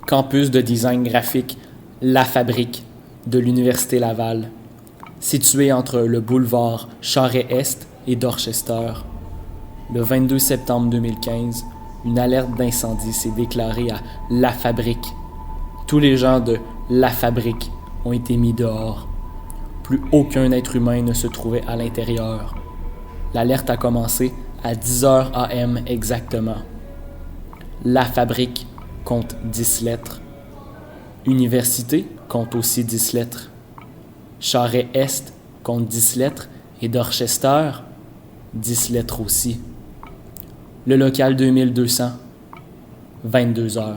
campus de design graphique La Fabrique de l'Université Laval, situé entre le boulevard Charest-Est et Dorchester. Le 22 septembre 2015, une alerte d'incendie s'est déclarée à La Fabrique. Tous les gens de La Fabrique ont été mis dehors. Plus aucun être humain ne se trouvait à l'intérieur. L'alerte a commencé à 10h AM exactement. La Fabrique compte 10 lettres. Université compte aussi 10 lettres. Charest-Est compte 10 lettres et Dorchester, 10 lettres aussi. Le local 2200, 22h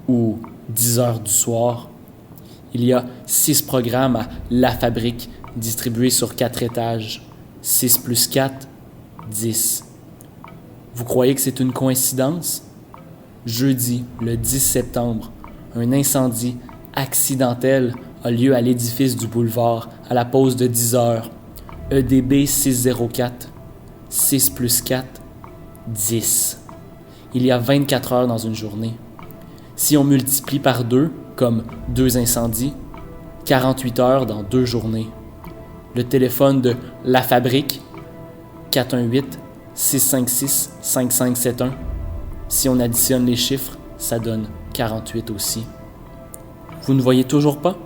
ou 10h du soir. Il y a 6 programmes à La Fabrique distribués sur 4 étages. 6 plus 4, 10. Vous croyez que c'est une coïncidence? Jeudi, le 10 septembre, un incendie accidentel a lieu à l'édifice du boulevard à la pause de 10h. EDB 604. 6 plus 4, 10. Il y a 24 heures dans une journée. Si on multiplie par 2, comme 2 incendies, 48 heures dans 2 journées. Le téléphone de La Fabrique, 418-656-5571. Si on additionne les chiffres, ça donne 48 aussi. Vous ne voyez toujours pas?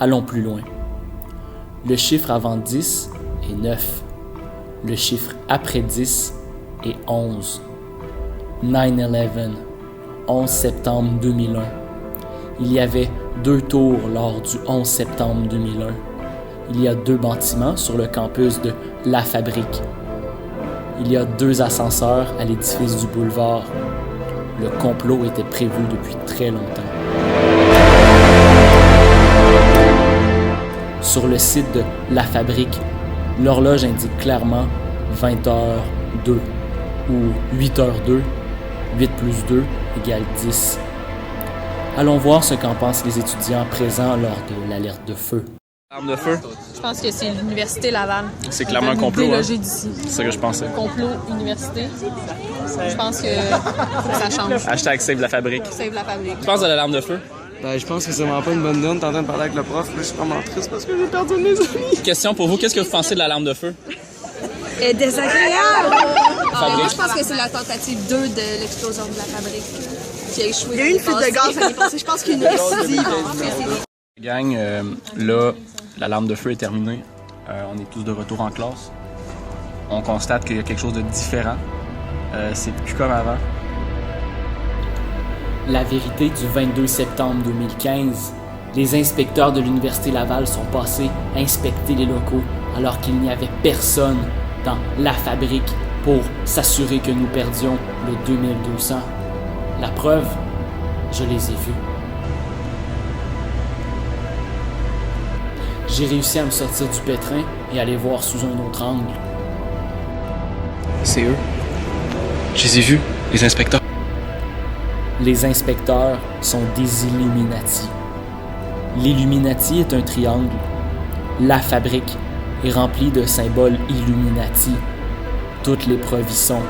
Allons plus loin. Le chiffre avant 10 est 9. Le chiffre après 10 est 11. 9/11, 11 septembre 2001. Il y avait 2 tours lors du 11 septembre 2001. Il y a 2 bâtiments sur le campus de La Fabrique. Il y a 2 ascenseurs à l'édifice du boulevard. Le complot était prévu depuis très longtemps. Sur le site de La Fabrique, l'horloge indique clairement 20h02 ou 8h02, 8 plus 2 égale 10. Allons voir ce qu'en pensent les étudiants présents lors de l'alerte de feu. L'arme de feu? Je pense que c'est l'Université Laval. C'est clairement un complot. Délogé d'ici. C'est ça que je pensais. Complot, université. Je pense que ça change. Hashtag Save la Fabrique. Save la Fabrique. Tu penses à l'alarme de feu? Ben, je pense que c'est vraiment pas une bonne donne. T'es en train de parler avec le prof, là, je suis vraiment triste parce que j'ai perdu mes amis. Question pour vous, qu'est-ce que vous pensez de l'alarme de feu? Désagréable! Moi, je pense que c'est la tentative 2 de l'explosion de la fabrique qui a échoué. Il y a eu une fuite de gaz l'année passée. Je pense qu'il y a une récidive. Gang, là, l'alarme de feu est terminée. On est tous de retour en classe. On constate qu'il y a quelque chose de différent. C'est plus comme avant. La vérité du 22 septembre 2015, les inspecteurs de l'Université Laval sont passés inspecter les locaux alors qu'il n'y avait personne dans La Fabrique pour s'assurer que nous perdions le 2200. La preuve, je les ai vus. J'ai réussi à me sortir du pétrin et à les voir sous un autre angle. C'est eux. Je les ai vus, les inspecteurs. Les inspecteurs sont des Illuminati. L'Illuminati est un triangle. La Fabrique est remplie de symboles Illuminati. Toutes les preuves y sont.